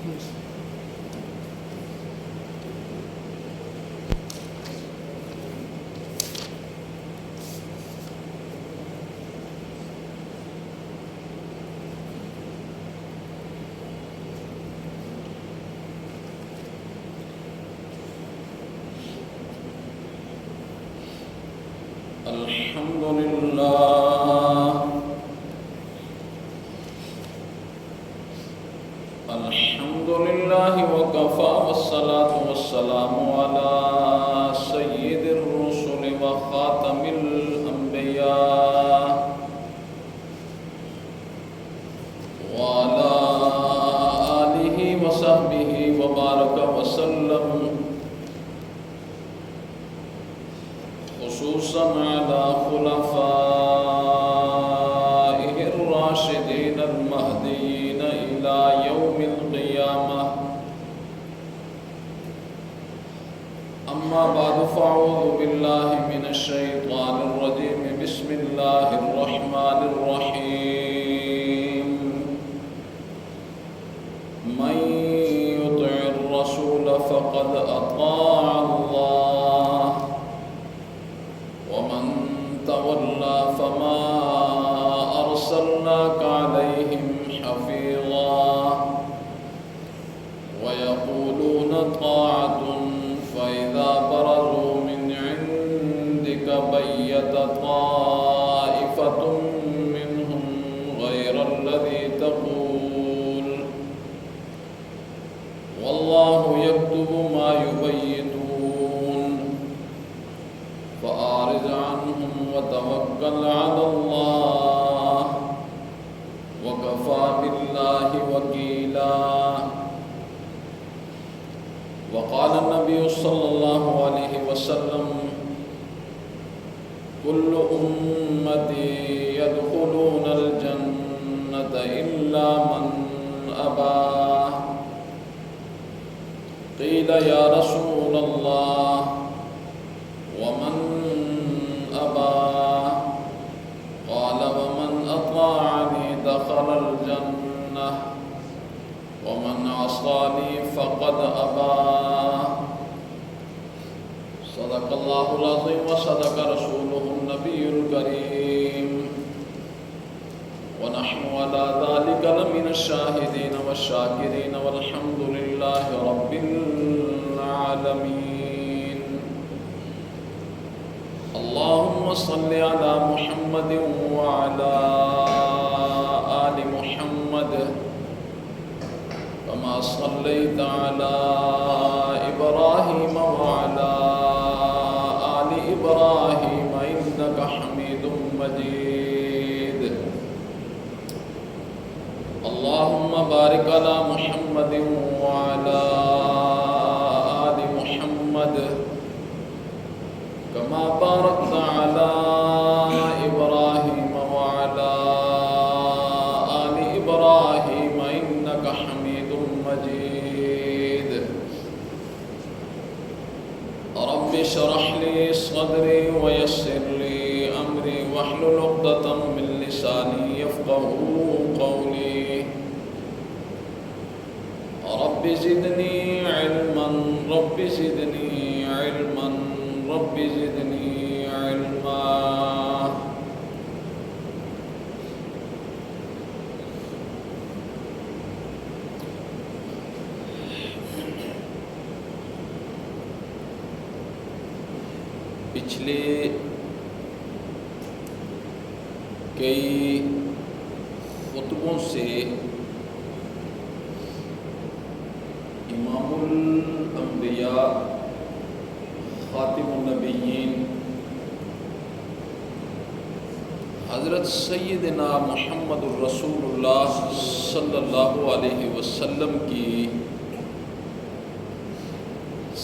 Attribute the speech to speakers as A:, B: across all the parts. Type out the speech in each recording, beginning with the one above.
A: الحمد لله وكفى والصلاة والسلام على سيد الرسل وخاتم الأنبياء وعلى آله وصحبه وبارك وسلم، خصوصا على خلفائه الراشدين المهديين إلى يوم القيامة. أما بعد فأعوذ بالله من الشيطان الرجيم. بسم الله الرحمن الرحيم. من يطع الرسول فقد أطاع الله ومن تولى فما أرسلناك عليهم حفيظا. ويقولون طاعة فإذا برزوا من عندك بيت طائفة منهم غير الذي تقول، والله يكتب ما يبيتون. فأعرض عنهم وتوكل على الله وكفى بالله وكيلا. وقال النبي صلى الله عليه وسلم: كل أمتي يدخلون الجنة إلا من أبى. قيل يا رسول الله ومن أبى؟ قال: ومن أطاعني دخل الجنة ومن عصاني فقد أبى. صدق الله العظيم وصدق رسوله النبي الكريم، ونحن على ذلك لمن الشاهدين والشاكرين، والحمد لله رب العالمين. اللهم صل على محمد وعلى آل محمد كما صليت على إبراهيم وعلى آل إبراهيم إنك حميد مجيد. اللهم بارك على محمد وعلى آل محمد كما باركت على إبراهيم وعلى آل إبراهيم إنك حميد مجيد. رب اشرح لي صدري ويسر لي أمري واحلل عقدة من لساني يفقهوا قولي. رب زدني علما، رب زدني علما، رب زدني علما. پچھلے کئی خطبوں سے امام الانبیاء خاتم النبیین حضرت سیدنا محمد الرسول اللہ صلی اللہ علیہ وسلم کی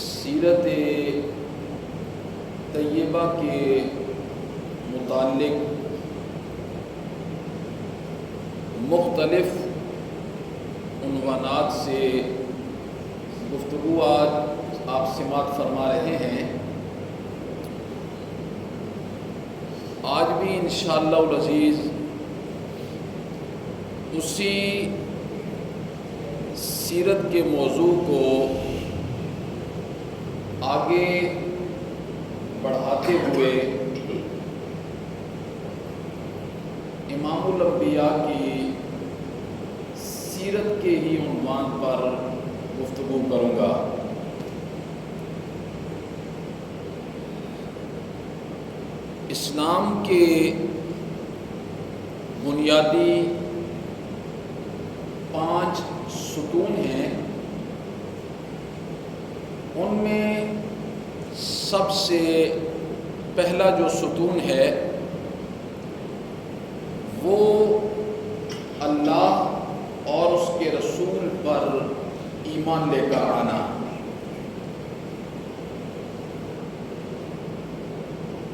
A: سیرت طیبہ کے متعلق مختلف عنوانات سے گفتگو آج آپ سماعت فرما رہے ہیں. آج بھی انشاءاللہ العزیز اسی سیرت کے موضوع کو آگے بڑھاتے ہوئے امام الانبیاء کی سیرت کے ہی عنوان پر گفتگو کروں گا۔ اسلام کے بنیادی 5 ستون ہیں، ان میں سب سے پہلا جو ستون ہے وہ اللہ اور اس کے رسول پر ایمان لے کر آنا۔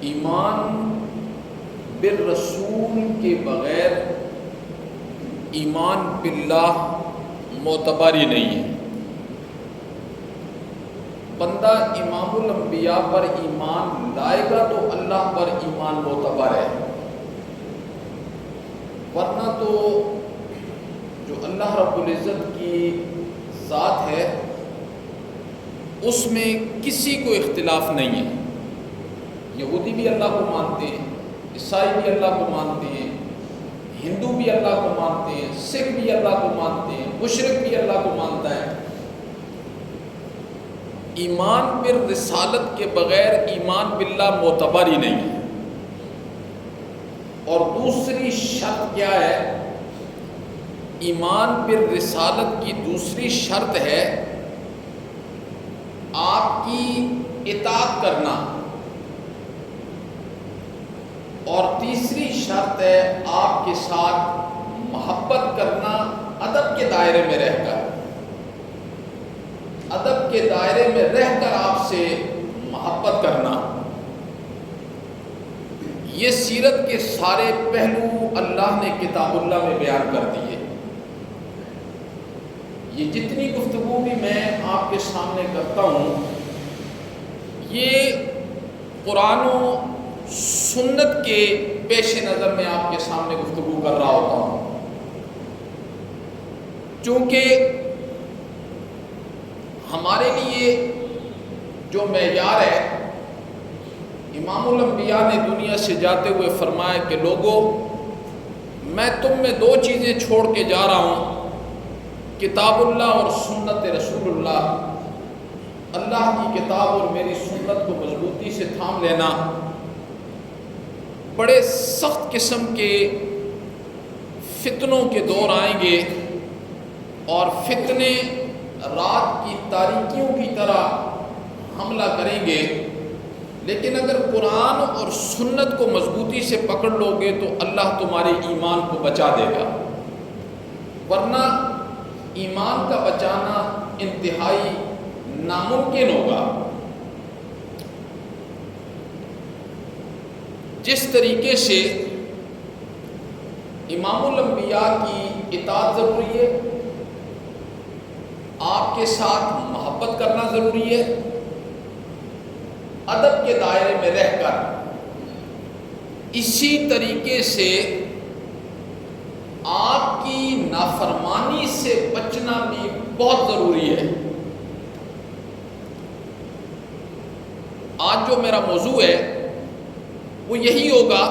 A: ایمان بالرسول کے بغیر ایمان باللہ معتبر ہی نہیں ہے۔ بندہ امام الانبیاء پر ایمان لائے گا تو اللہ پر ایمان معتبر ہے، ورنہ تو جو اللہ رب العزت کی ذات ہے اس میں کسی کو اختلاف نہیں ہے۔ یہودی بھی اللہ کو مانتے ہیں، عیسائی بھی اللہ کو مانتے ہیں، ہندو بھی اللہ کو مانتے ہیں، سکھ بھی اللہ کو مانتے ہیں، مشرک بھی اللہ کو مانتا ہے۔ ایمان بالرسالت کے بغیر ایمان باللہ معتبر ہی نہیں ہے۔ اور دوسری شرط کیا ہے؟ ایمان بالرسالت کی دوسری شرط ہے آپ کی اطاعت کرنا، اور تیسری شرط ہے آپ کے ساتھ محبت کرنا ادب کے دائرے میں رہ کر۔ ادب کے دائرے میں رہ کر آپ سے محبت کرنا۔ یہ سیرت کے سارے پہلو اللہ نے کتاب اللہ میں بیان کر دیے۔ یہ جتنی گفتگو بھی میں آپ کے سامنے کرتا ہوں یہ قرآن و سنت کے پیش نظر میں آپ کے سامنے گفتگو کر رہا ہوتا ہوں، چونکہ ہمارے لیے جو معیار ہے، امام الانبیاء نے دنیا سے جاتے ہوئے فرمایا کہ لوگوں، میں تم میں 2 چیزیں چھوڑ کے جا رہا ہوں، کتاب اللہ اور سنت رسول اللہ۔ اللہ کی کتاب اور میری سنت کو مضبوطی سے تھام لینا۔ بڑے سخت قسم کے فتنوں کے دور آئیں گے اور فتنے رات کی تاریکیوں کی طرح حملہ کریں گے، لیکن اگر قرآن اور سنت کو مضبوطی سے پکڑ لو گے تو اللہ تمہارے ایمان کو بچا دے گا، ورنہ ایمان کا بچانا انتہائی ناممکن ہوگا۔ جس طریقے سے امام الانبیاء کی اطاعت ضروری ہے، آپ کے ساتھ محبت کرنا ضروری ہے، ادب کے دائرے میں رہ کر، اسی طریقے سے آپ کی نافرمانی سے بچنا بھی بہت ضروری ہے۔ آج جو میرا موضوع ہے وہ یہی ہوگا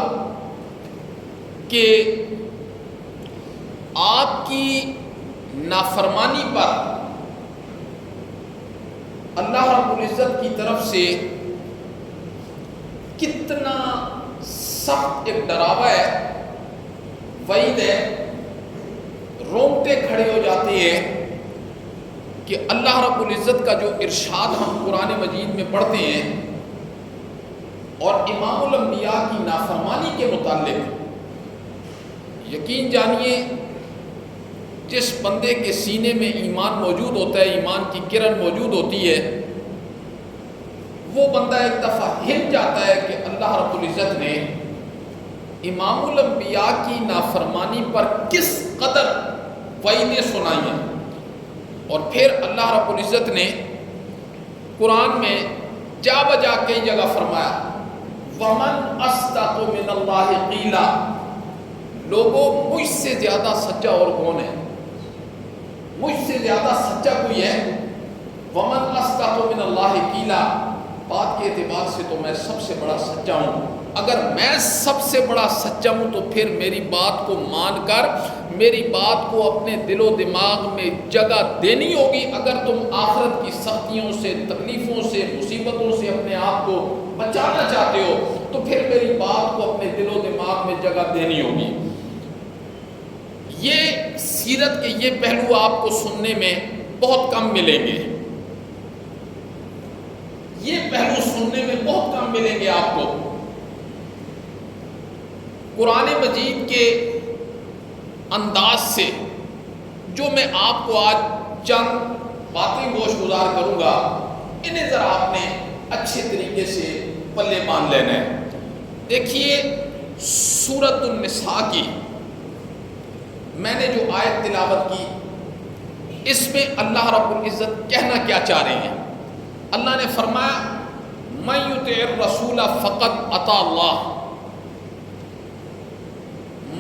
A: کہ آپ کی نافرمانی پر اللہ رب العزت کی طرف سے کتنا سخت ایک ڈراوا ہے، وعید ہے، رونگٹے کھڑے ہو جاتے ہیں کہ اللہ رب العزت کا جو ارشاد ہم قرآن مجید میں پڑھتے ہیں اور امام الانبیاء کی نافرمانی کے متعلق، یقین جانیے جس بندے کے سینے میں ایمان موجود ہوتا ہے، ایمان کی کرن موجود ہوتی ہے، وہ بندہ ایک دفعہ ہل جاتا ہے کہ اللہ رب العزت نے امام الانبیاء کی نافرمانی پر کس قدر وعیدیں سنائی ہیں۔ اور پھر اللہ رب العزت نے قرآن میں جا بجا کئی جگہ فرمایا وَمَنْ أَصْدَقُ مِنَ اللَّهِ قِيلًا، لوگوں مجھ سے زیادہ سچا اور کون ہے؟ مجھ سے زیادہ سچا سچا کوئی ہے، ومن اصدق من اللہ قیلا، بات کے اعتبار سے تو میں سب سے بڑا سچا ہوں۔ اگر میں سب سے بڑا سچا ہوں تو پھر میری بات کو مان کر میری بات کو اپنے دل و دماغ میں جگہ دینی ہوگی۔ اگر تم آخرت کی سختیوں سے، تکلیفوں سے، مصیبتوں سے اپنے آپ کو بچانا چاہتے ہو تو پھر میری بات کو اپنے دل و دماغ میں جگہ دینی ہوگی۔ یہ سیرت کے یہ پہلو آپ کو سننے میں بہت کم ملیں گے، یہ پہلو سننے میں بہت کم ملیں گے آپ کو۔ قرآن مجید کے انداز سے جو میں آپ کو آج چند باتیں گوش گزار کروں گا، انہیں ذرا آپ نے اچھے طریقے سے پلے باندھ لینا ہے۔ دیکھیے سورۃ النساء کی میں نے جو آیت تلاوت کی، اس میں اللہ رب العزت کہنا کیا چاہ رہے ہیں؟ اللہ نے فرمایا من یطع الرسول فقد اطاع اللہ،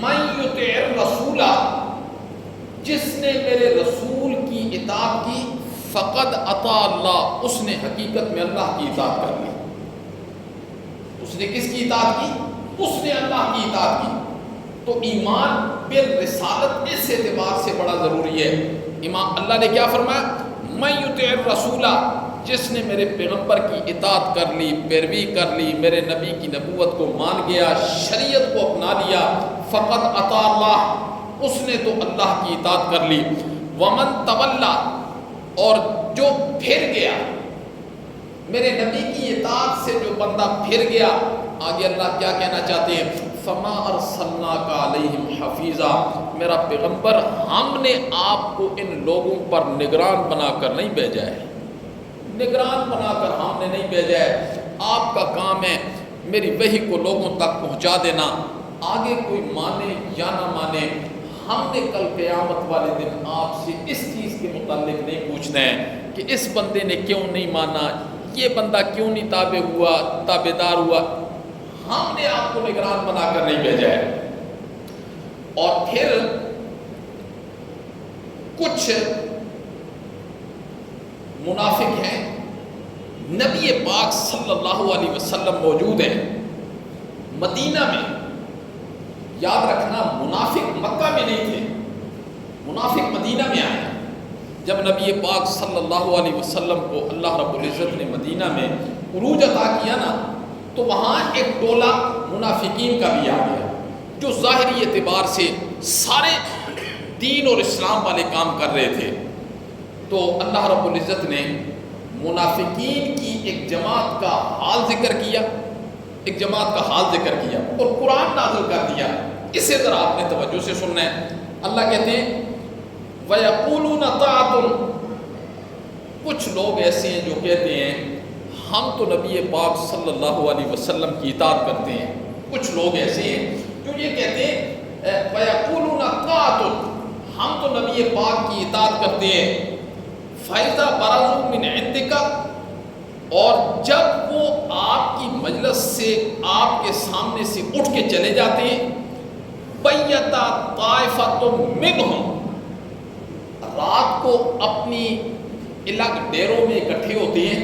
A: من یطع الرسول، جس نے میرے رسول کی اطاعت کی، فقد اطاع اللہ، اس نے حقیقت میں اللہ کی اطاعت کر لی۔ اس نے کس کی اطاعت کی؟ اس نے اللہ کی اطاعت کی۔ تو ایمان بالرسالت اس اعتبار سے بڑا ضروری ہے۔ ایمان اللہ نے کیا فرمایا؟ من یطع الرسول، جس نے میرے پیغمبر کی اطاعت کر لی، پیروی کر لی، میرے نبی کی نبوت کو مان گیا، شریعت کو اپنا لیا، فقط اطاع اللہ، اس نے تو اللہ کی اطاعت کر لی۔ ومن تولا، اور جو پھر گیا، میرے نبی کی اطاعت سے جو بندہ پھر گیا، آگے اللہ کیا کہنا چاہتے ہیں؟ فما ارسلناک علیہم حفیظا، میرا پیغمبر ہم نے آپ کو ان لوگوں پر نگران بنا کر نہیں بھیجا ہے، نگران بنا کر ہم نے نہیں بھیجا ہے۔ آپ کا کام ہے میری وحی کو لوگوں تک پہنچا دینا، آگے کوئی مانے یا نہ مانے، ہم نے کل قیامت والے دن آپ سے اس چیز کے متعلق نہیں پوچھنا ہے کہ اس بندے نے کیوں نہیں مانا، یہ بندہ کیوں نہیں تابع ہوا، تابعدار ہوا، ہم نے آپ کو نگران بنا کر نہیں بھیجا ہے۔ اور پھر کچھ منافق ہیں، نبی پاک صلی اللہ علیہ وسلم موجود ہیں مدینہ میں۔ یاد رکھنا منافق مکہ میں نہیں تھے، منافق مدینہ میں آئے۔ جب نبی پاک صلی اللہ علیہ وسلم کو اللہ رب العزت نے مدینہ میں عروج عطا کیا نا، تو وہاں ایک ٹولہ منافقین کا بھی آ گیا، جو ظاہری اعتبار سے سارے دین اور اسلام والے کام کر رہے تھے۔ تو اللہ رب العزت نے منافقین کی ایک جماعت کا حال ذکر کیا، ایک جماعت کا حال ذکر کیا اور قرآن نازل کر دیا۔ اسے ذرا آپ نے توجہ سے سننا ہے۔ اللہ کہتے ہیں وَيَقُولُونَ طَاعَةٌ، کچھ لوگ ایسے ہیں جو کہتے ہیں ہم تو نبی پاک صلی اللہ علیہ وسلم کی اطاعت کرتے ہیں۔ کچھ لوگ ایسے ہیں جو یہ کہتے ہیں وَيَقُولُونَ طَاعَةٌ، ہم تو نبی پاک کی اطاعت کرتے ہیں، فَإِذَا بَرَزُوا مِنْ عِنْدِكَ، اور جب وہ آپ کی مجلس سے، آپ کے سامنے سے اٹھ کے چلے جاتے ہیں، بَيَّتَ طَائِفَةٌ مِّنْهُمْ، رات کو اپنی الگ ڈیروں میں اکٹھے ہوتے ہیں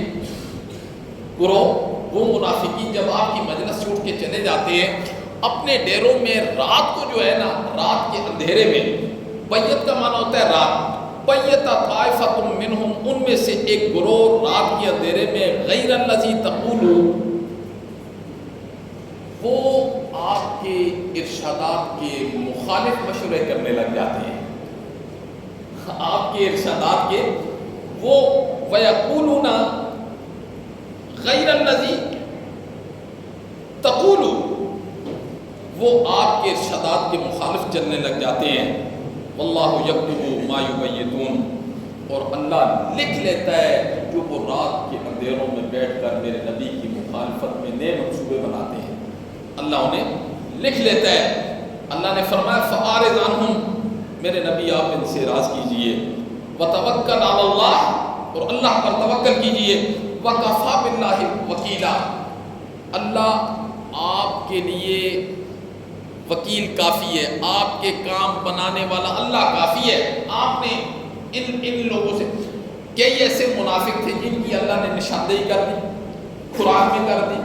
A: گروہ، وہ منافقین جب آپ کی مجلس سے اٹھ کے چلے جاتے ہیں اپنے ڈیروں میں، رات کو جو ہے نا، رات کے اندھیرے میں، بیت کا معنی ہوتا ہے رات، بیت طائفۃ منہم، ان میں سے ایک گروہ رات کے اندھیرے میں، غیر الذی تقولو، وہ آپ کے ارشادات کے مخالف مشورے کرنے لگ جاتے ہیں، آپ کے ارشادات کے، وہ وَيَقُولُونَ غَيْرَ الَّذِي تَقُولُ، وہ آپ کے ارشادات کے مخالف چلنے لگ جاتے ہیں۔ وَاللَّهُ يَكْتُبُ مَا يُبَيِّتُونَ، اور اللہ لکھ لیتا ہے جو وہ رات کے اندھیروں میں بیٹھ کر میرے نبی کی مخالفت میں نئے منصوبے بناتے ہیں، اللہ انہیں لکھ لیتا ہے۔ اللہ نے فرمایا فَأَعْرِضْ عَنْهُمْ، میرے نبی آپ ان سے راز کیجئے، وَتَوَكَّلْ عَلَى اللَّهِ، اور اللہ پر توکل کیجئے، وَكَفَى بِاللَّهِ وَكِيلًا، اللہ آپ کے لیے وکیل کافی ہے، آپ کے کام بنانے والا اللہ کافی ہے۔ آپ نے ان لوگوں سے کئی ایسے منافق تھے جن کی اللہ نے نشاندہی کر دی، قرآن میں کر دی.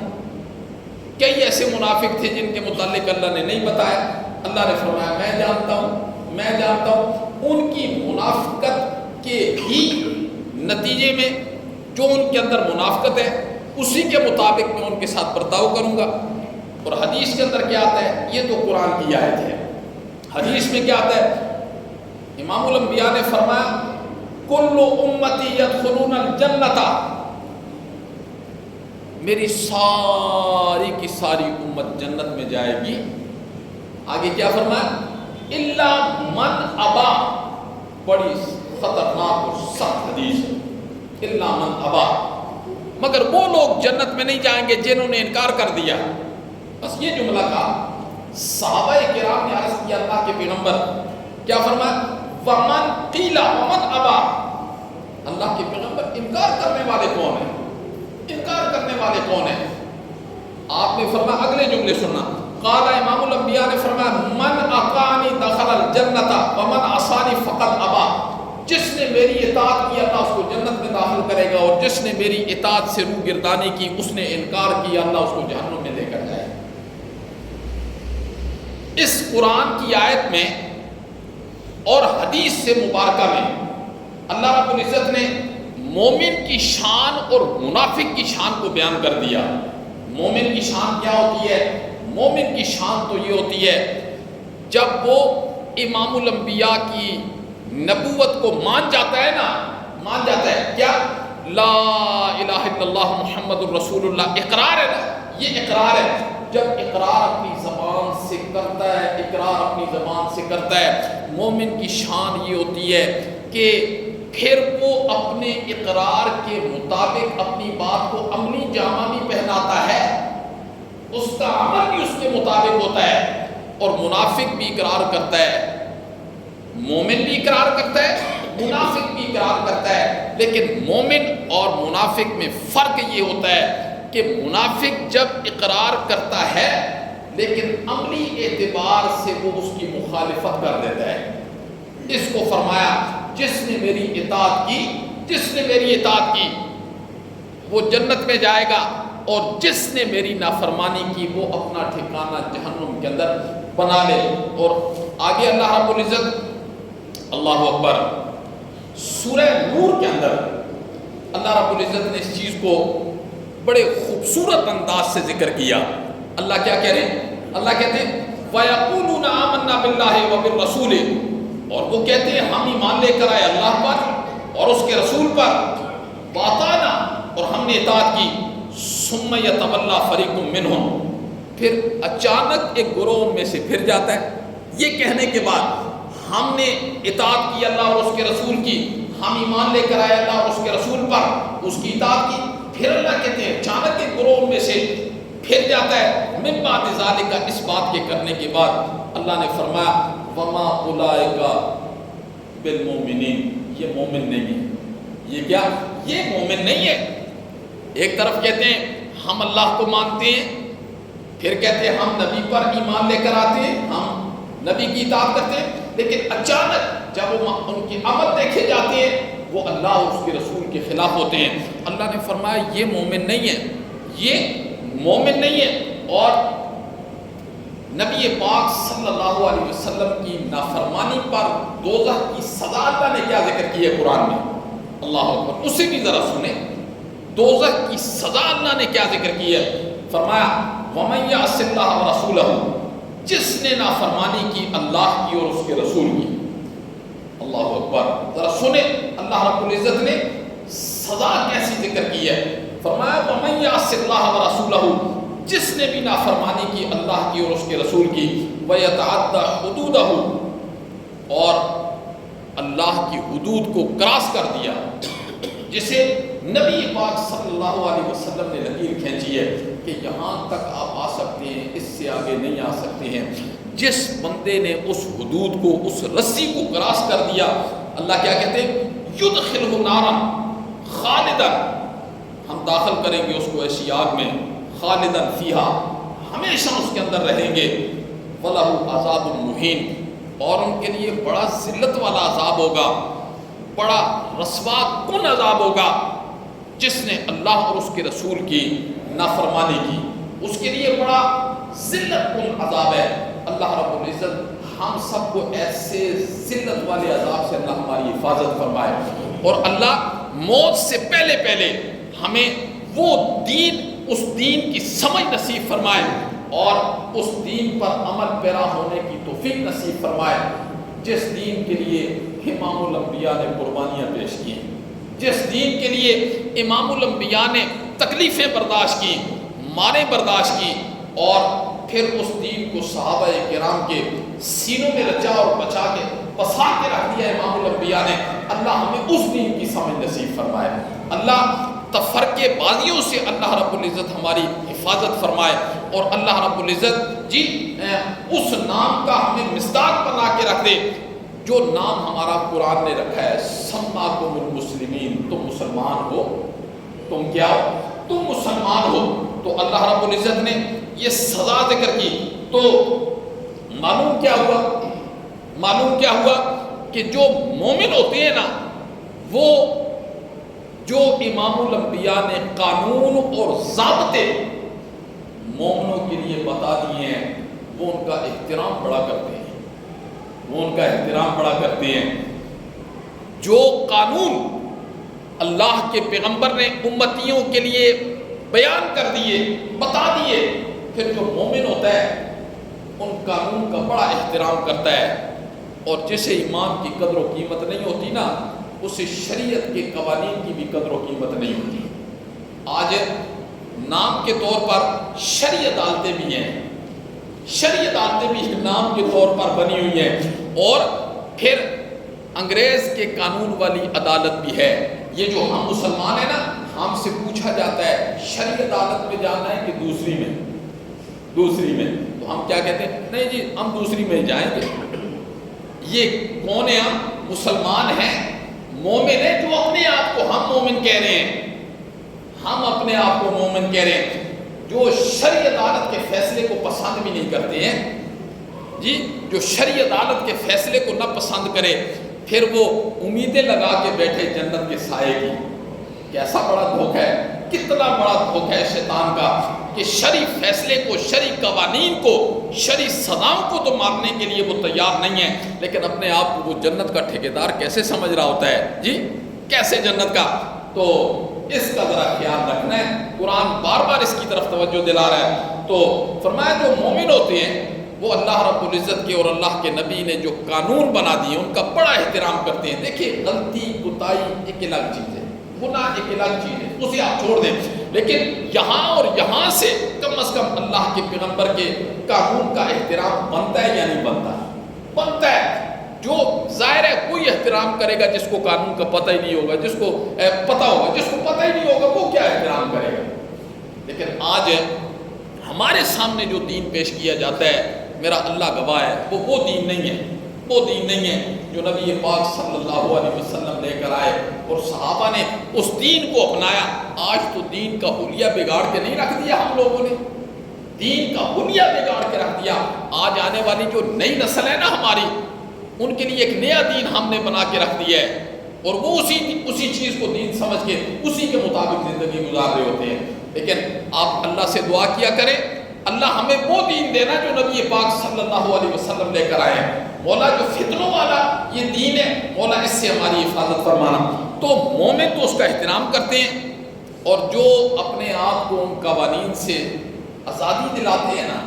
A: کئی ایسے منافق تھے جن کے متعلق اللہ نے نہیں بتایا. اللہ نے فرمایا میں جانتا ہوں ان کی منافقت کے ہی نتیجے میں جو ان کے اندر منافقت ہے اسی کے مطابق میں ان کے ساتھ برتاؤ کروں گا. اور حدیث کے اندر کیا آتا ہے؟ یہ تو قرآن کی آیت ہے. حدیث میں کیا آتا ہے؟ امام الانبیاء نے فرمایا کل امتی یدخلون الجنت، میری ساری کی ساری امت جنت میں جائے گی. آگے کیا فرمایا؟ الا من ابا، بڑی خطرناک اور سخت حدیث ہے. الا من ابا، مگر وہ لوگ جنت میں نہیں جائیں گے جنہوں نے انکار کر دیا. بس یہ جملہ کہا. صحابہ کرام نے عرض کیا اللہ کے پیغمبر کیا فرمایا؟ ومن قیل ومن ابا، اللہ کے پیغمبر انکار کرنے والے کون ہیں؟ انکار کرنے والے کون ہیں؟ آپ نے فرمایا اگلے جملے سننا. قال امام الانبیاء نے فرمایا من اطاعنی دخل الجنت ومن عصانی فقد ابا، جس نے میری اطاعت کی اللہ اس کو جنت میں داخل کرے گا، اور جس نے میری اطاعت سے روح گردانی کی اس نے انکار کیا اللہ اس کو جہنم میں لے کر جائے. اس قرآن کی آیت میں اور حدیث سے مبارکہ میں اللہ رب العزت نے مومن کی شان اور منافق کی شان کو بیان کر دیا. مومن کی شان کیا ہوتی ہے؟ مومن کی شان تو یہ ہوتی ہے جب وہ امام الانبیاء کی نبوت کو مان جاتا ہے نا، مان جاتا ہے کیا؟ لا الہ الا اللہ محمد الرسول اللہ، اقرار ہے نا، یہ اقرار ہے. جب اقرار اپنی زبان سے کرتا ہے، اقرار اپنی زبان سے کرتا ہے، مومن کی شان یہ ہوتی ہے کہ پھر وہ اپنے اقرار کے مطابق اپنی بات کو عملی جامہ بھی پہناتا ہے، اس کا عمل بھی اس کے مطابق ہوتا ہے. اور منافق بھی اقرار کرتا ہے، مومن بھی اقرار کرتا ہے، منافق بھی اقرار کرتا ہے. لیکن مومن اور منافق میں فرق یہ ہوتا ہے کہ منافق جب اقرار کرتا ہے لیکن عملی اعتبار سے وہ اس کی مخالفت کر دیتا ہے. اس کو فرمایا جس نے میری اطاعت کی، جس نے میری اطاعت کی وہ جنت میں جائے گا، اور جس نے میری نافرمانی کی وہ اپنا ٹھکانہ جہنم کے اندر بنا لے. اور آگے اللہ رب العزت، اللہ اکبر، سورہ نور کے اندر اللہ رب العزت نے اس چیز کو بڑے خوبصورت انداز سے ذکر کیا. اللہ کیا کہہ رہے ہیں؟ اللہ کہتے ہیں وَيَقُولُونَ آمَنَّا بِاللَّهِ وَبِالرَّسُولِ، اور وہ کہتے ہیں ہم ایمان لے کر آئے اللہ پر اور اس کے رسول پر، وَأَطَعْنَا، اور ہم نے اطاعت کی. ثُمَّ يَتَوَلَّىٰ فَرِيقٌ مِّنْهُمْ، پھر اچانک ایک گروہ ان میں سے پھر جاتا ہے. یہ کہنے کے بعد ہم نے اطاعت کی اللہ اور اس کے رسول کی، ہم ایمان لے کر آئے اللہ اور اس کے رسول پر، اس کی اطاعت کی. پھر اللہ کہتے ہیں اچانک ایک گروہ ان میں سے پھر جاتا ہے. من بعد ذالک، اس بات کے کرنے کے بعد اللہ نے فرمایا وما اولئک بالمؤمنین، یہ مومن نہیں ہے. یہ کیا؟ یہ مومن نہیں ہے. ایک طرف کہتے ہیں ہم اللہ کو مانتے ہیں، پھر کہتے ہیں ہم نبی پر ایمان لے کر آتے ہیں، ہم نبی کی اطاعت کرتے ہیں، لیکن اچانک جب وہ ان کے عمل دیکھے جاتے ہیں وہ اللہ اور اس کے رسول کے خلاف ہوتے ہیں. اللہ نے فرمایا یہ مومن نہیں ہے، یہ مومن نہیں ہے. اور نبی پاک صلی اللہ علیہ وسلم کی نافرمانی پر دوزخ کی سزا اللہ نے کیا ذکر کی ہے قرآن میں؟ اللہ اکبر، اسے بھی ذرا سنیں. دوزخ کی سزا اللہ نے کیا ذکر کی ہے؟ فرمایا وَمَن يَعْصِ اللَّهَ وَرَسُولَهُ، جس نے نافرمانی کی اللہ کی اور اس کے رسول کی. اللہ اکبر، ذرا سنیں اللہ رب العزت نے سزا کیسی ذکر کی ہے. فرمایا وَمَن يَعْصِ اللَّهَ وَرَسُولَهُ، جس نے بھی نافرمانی کی اللہ کی اور اس کے رسول کی، وَيَتَعَدَّ حُدُودَهُ، اور اللہ کی حدود کو کراس کر دیا، جسے نبی پاک صلی اللہ علیہ وسلم نے لکیر کھینچی ہے کہ یہاں تک آپ آ سکتے ہیں، اس سے آگے نہیں آ سکتے ہیں. جس بندے نے اس حدود کو، اس رسی کو کراس کر دیا، اللہ کیا کہتے ہیں یدخلہ نارا خالدا، ہم داخل کریں گے اس کو ایسی آگ میں، خالدا فیہا، ہمیشہ اس کے اندر رہیں گے. وَلَهُ عَذَابٌ مُّہِینٌ، اور ان کے لیے بڑا ذلت والا عذاب ہوگا. بڑا رسوا کن عذاب ہوگا جس نے اللہ اور اس کے رسول کی نافرمانی کی، اس کے لیے بڑا ذلت کن عذاب ہے۔ اللہ رب العزت ہم سب کو ایسے ذلت والے عذاب سے اللہ ہماری حفاظت فرمائے، اور اللہ موت سے پہلے پہلے ہمیں وہ دین، اس دین کی سمجھ نصیب فرمائے اور اس دین پر عمل پیرا ہونے کی توفیق نصیب فرمائے جس دین کے لیے امام الانبیاء نے قربانیاں پیش کی، جس دین کے لیے امام الانبیاء نے تکلیفیں برداشت کی، ماریں برداشت کی، اور پھر اس دین کو صحابہ کرام کے سینوں میں رچا اور بسا کے رکھ دیا امام الانبیاء نے۔ اللہ ہمیں اس دین کی سمجھ نصیب فرمائے، اللہ تفرقے بازیوں سے اللہ رب العزت ہماری حفاظت فرمائے، اور اللہ رب العزت اس نام کا ہمیں مصداق بنا کے رکھ دے جو نام ہمارا قرآن نے رکھا ہے، سماکم المسلمین، تم مسلمان ہو، تم کیا ہو؟ تم مسلمان ہو۔ تو اللہ رب العزت نے یہ سزا ذکر کی، تو معلوم کیا ہوا کہ جو مومن ہوتے ہیں نا، وہ جو امام الانبیاء نے قانون اور ضابطے مومنوں کے لیے بتا دیے ہیں، وہ ان کا احترام بڑا کرتے ہیں، جو قانون اللہ کے پیغمبر نے امتیوں کے لیے بیان کر دیے، بتا دیے، پھر جو مومن ہوتا ہے ان قانون کا بڑا احترام کرتا ہے، اور جسے ایمان کی قدر و قیمت نہیں ہوتی نا، اسے شریعت کے قوانین کی بھی قدر و قیمت نہیں ہوتی۔ آج نام کے طور پر شرعی عدالتیں بھی ہیں، شرعی عدالتیں بھی نام کے طور پر بنی ہوئی ہیں، اور پھر انگریز کے قانون والی عدالت بھی ہے۔ یہ جو ہم مسلمان ہیں نا، ہم سے پوچھا جاتا ہے شرعی عدالت میں جانا ہے کہ دوسری میں، تو ہم کیا کہتے ہیں؟ نہیں جی ہم دوسری میں جائیں گے۔ یہ کون ہے؟ ہم مسلمان ہیں، مومن ہیں، جو اپنے آپ کو ہم مومن کہہ رہے ہیں، ہم اپنے آپ کو مومن کہہ رہے ہیں، جو شرعی عدالت کے فیصلے کو پسند بھی نہیں کرتے ہیں جی، جو شرعی عدالت کے فیصلے کو نہ پسند کرے، پھر وہ امیدیں لگا کے بیٹھے جنت کے سائے کی۔ کیسا بڑا دھوکہ ہے، کتنا بڑا دھوکہ ہے شیطان کا کہ شرعی فیصلے کو، شرعی قوانین کو، شرعی سزاؤں کو تو ماننے کے لیے وہ تیار نہیں ہے، لیکن اپنے آپ کو وہ جنت کا ٹھیکیدار کیسے سمجھ رہا ہوتا ہے جی، کیسے جنت کا۔ تو اس کا ذرا خیال رکھنا ہے، قرآن بار بار اس کی طرف توجہ دلا رہا ہے۔ تو فرمایا جو مومن ہوتے ہیں وہ اللہ رب العزت کے اور اللہ کے نبی نے جو قانون بنا دیے ان کا بڑا احترام کرتے ہیں۔ دیکھیے غلطی کوتاہی ایک الگ چیز ہے، گناہ ایک الگ چیز ہے، اسے آپ چھوڑ دیں، لیکن یہاں اور یہاں سے کم از کم اللہ کے پیغمبر کے قانون کا احترام بنتا ہے یا نہیں بنتا؟ بنتا ہے۔ جو ظاہر ہے کوئی احترام کرے گا جس کو قانون کا پتہ ہی نہیں ہوگا، جس کو پتہ ہوگا، جس کو پتہ ہی نہیں ہوگا وہ کیا احترام کرے گا۔ لیکن آج ہمارے سامنے جو دین پیش کیا جاتا ہے، میرا اللہ گواہ ہے، وہ دین نہیں ہے، وہ دین نہیں ہے جو نبی پاک صلی اللہ علیہ وسلم لے کر آئے اور صحابہ نے اس دین کو اپنایا۔ آج تو دین کا حلیہ بگاڑ کے نہیں رکھ دیا ہم لوگوں نے، دین کا حلیہ بگاڑ کے رکھ دیا۔ آج آنے والی جو نئی نسل ہے نا ہماری، ان کے لیے ایک نیا دین ہم نے بنا کے رکھ دیا ہے، اور وہ اسی چیز کو دین سمجھ کے اسی کے مطابق زندگی گزار رہے ہوتے ہیں۔ لیکن آپ اللہ سے دعا کیا کریں، اللہ ہمیں وہ دین دینا جو نبی پاک صلی اللہ علیہ وسلم لے کر آئے ہیں۔ مولا جو فتنوں والا یہ دین ہے، مولا اس سے ہماری حفاظت فرمانا۔ تو مومن تو اس کا احترام کرتے ہیں، اور جو اپنے آپ کو ان قوانین سے آزادی دلاتے ہیں نا،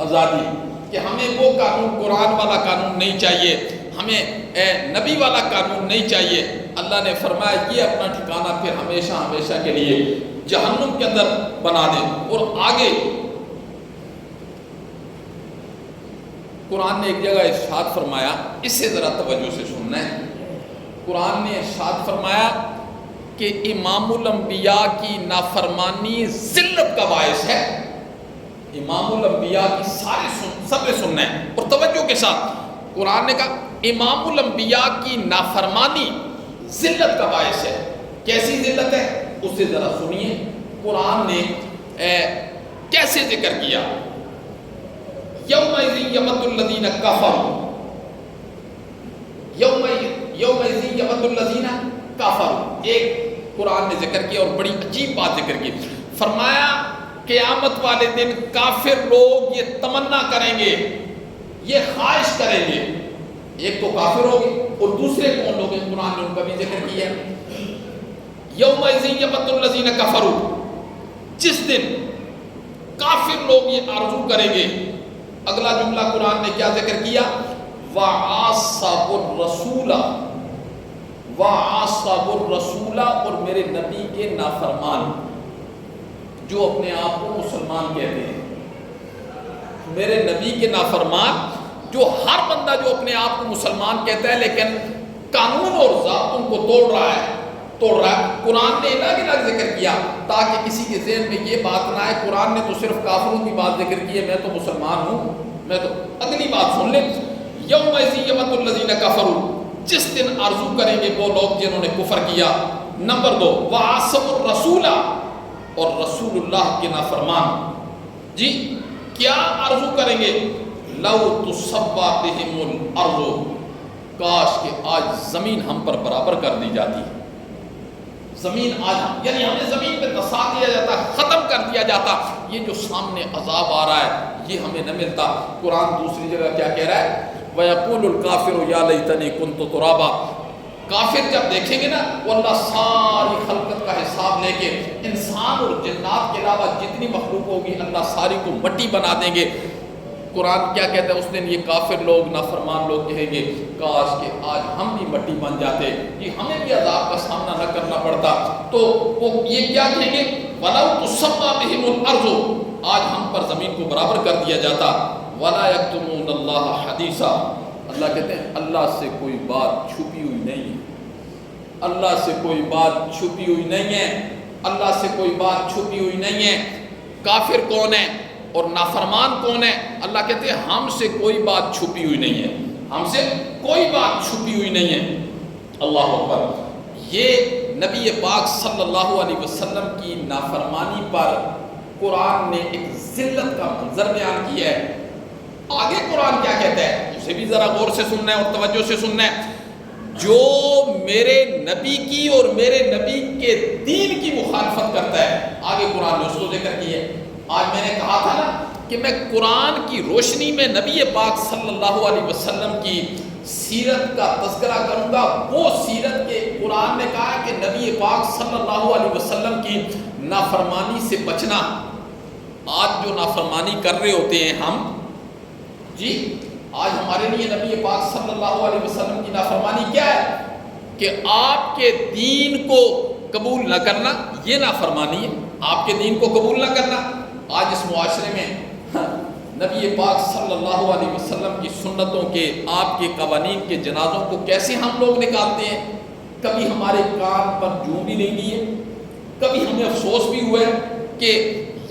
A: آزادی کہ ہمیں وہ قانون، قرآن والا قانون نہیں چاہیے، ہمیں نبی والا قانون نہیں چاہیے، اللہ نے فرمایا یہ اپنا ٹھکانہ پھر ہمیشہ ہمیشہ کے لیے جہنم کے اندر بنا دے۔ اور آگے قرآن نے ایک جگہ ارشاد فرمایا، اس سے ذرا توجہ سے سننا ہے۔ قرآن نے ارشاد فرمایا کہ امام الانبیاء کی نافرمانی ذلت کا باعث ہے۔ امام الانبیاء کی سب نے سننا ہے اور توجہ کے ساتھ۔ قرآن نے کہا امام الانبیاء کی نافرمانی ذلت کا باعث ہے۔ کیسی ذلت ہے اسے ذرا سنیے، قرآن نے کیسے ذکر کیا۔ یومئذ یود الذین کفروا، یومئذ یود الذین کفروا، ایک قرآن نے ذکر کیا اور بڑی عجیب بات ذکر کی، فرمایا قیامت والے دن کافر لوگ یہ تمنا کریں گے، یہ خواہش کریں گے، ایک تو کافر ہوگی اور دوسرے کون لوگ ہیں، قرآن نے ان کا بھی ذکر کیا ہے، یومئذ یود الذین کفروا، جس دن کافر لوگ یہ آرزو کریں گے، اگلا جملہ قرآن نے کیا ذکر کیا، وَعَاصَبُ الرَّسُولَ، وَعَاصَبُ الرَّسُولَ، اور میرے نبی کے نافرمان، جو اپنے آپ کو مسلمان کہتے ہیں، میرے نبی کے نافرمان، جو ہر بندہ جو اپنے آپ کو مسلمان کہتا ہے لیکن قانون اور ضابطوں کو توڑ رہا ہے، قرآن نے الگ ذکر کیا تاکہ کسی کے ذہن میں یہ بات نہ آئے قرآن نے تو صرف کافروں کی بات ذکر کی ہے، میں تو مسلمان ہوں، میں تو، اگلی بات سن لیں، یومئذ یود الذین کفروا، جس دن آرزو کریں گے وہ لوگ جنہوں نے کفر کیا، نمبر 2 وَعَاصَبُ الرَّسُولَ، اور رسول اللہ کے نافرمان، جی کیا آرزو کریں گے، لَوْ تُصَوَّىٰ بِهِمُ الْأَرْضُ، کاش کہ آج زمین ہم پر برابر کر دی جاتی، زمین آج یعنی ہمیں زمین پہ دسا دیا جاتا، ختم کر دیا جاتا، یہ جو سامنے عذاب آ رہا ہے یہ ہمیں نہ ملتا۔ قرآن دوسری جگہ کیا کہہ رہا ہے، وَيَقُولُ الْكَافِرُ يَا لَيْتَنِي كُنْتُ تُرَابًا، کافر جب دیکھیں گے نا وہ اللہ ساری خلقت کا حساب لے کے، انسان اور جنات کے علاوہ جتنی مخلوق ہوگی اللہ ساری کو مٹی بنا دیں گے۔ قرآن کیا کہتا ہے اس دن، یہ کافر لوگ نافرمان لوگ کہیں گے کاش کہ آج ہم بھی مٹی بن جاتے، کہ ہمیں بھی عذاب کا سامنا نہ کرنا پڑتا، تو وہ یہ کیا کہیں گے، وَلَوْ تُصَوَّىٰ بِهِمُ الْأَرْضُ، آج ہم پر زمین کو برابر کر دیا جاتا، وَلَا يَكْتُمُونَ اللَّهَ حَدِيثًا، اللہ کہتے ہیں اللہ سے کوئی بات چھپی ہوئی نہیں ہے، اللہ سے کوئی بات چھپی ہوئی نہیں ہے، اللہ سے کوئی بات چھپی ہوئی نہیں ہے۔ کافر کون ہے اور نافرمان کون ہے؟ اللہ کہتے ہیں ہم سے کوئی بات چھپی ہوئی نہیں ہے، ہم سے کوئی بات چھپی ہوئی نہیں ہے۔ اللہ اکبر۔ یہ نبی پاک صلی اللہ علیہ وسلم کی نافرمانی پر قرآن نے ایک ذلت کا منظر بیان کیا ہے۔ آگے قرآن کیا کہتا ہے اسے بھی ذرا غور سے سننا ہے اور توجہ سے سننا ہے، جو میرے نبی کی اور میرے نبی کے دین کی مخالفت کرتا ہے، آگے قرآن نے اس کو ذکر کیا ہے۔ آج میں نے کہا تھا نا کہ میں قرآن کی روشنی میں نبی پاک صلی اللہ علیہ وسلم کی سیرت کا تذکرہ کروں گا، وہ سیرت کے قرآن نے کہا کہ نبی پاک صلی اللہ علیہ وسلم کی نافرمانی سے بچنا۔ آج جو نافرمانی کر رہے ہوتے ہیں ہم، جی آج ہمارے لیے نبی پاک صلی اللہ علیہ وسلم کی نافرمانی کیا ہے کہ آپ کے دین کو قبول نہ کرنا، یہ نافرمانی ہے، آپ کے دین کو قبول نہ کرنا۔ آج اس معاشرے میں نبی پاک صلی اللہ علیہ وسلم کی سنتوں کے، آپ کے قوانین کے جنازوں کو کیسے ہم لوگ نکالتے ہیں، کبھی ہمارے کان پر جوں بھی نہیں دیے، کبھی ہمیں افسوس بھی ہوا ہے کہ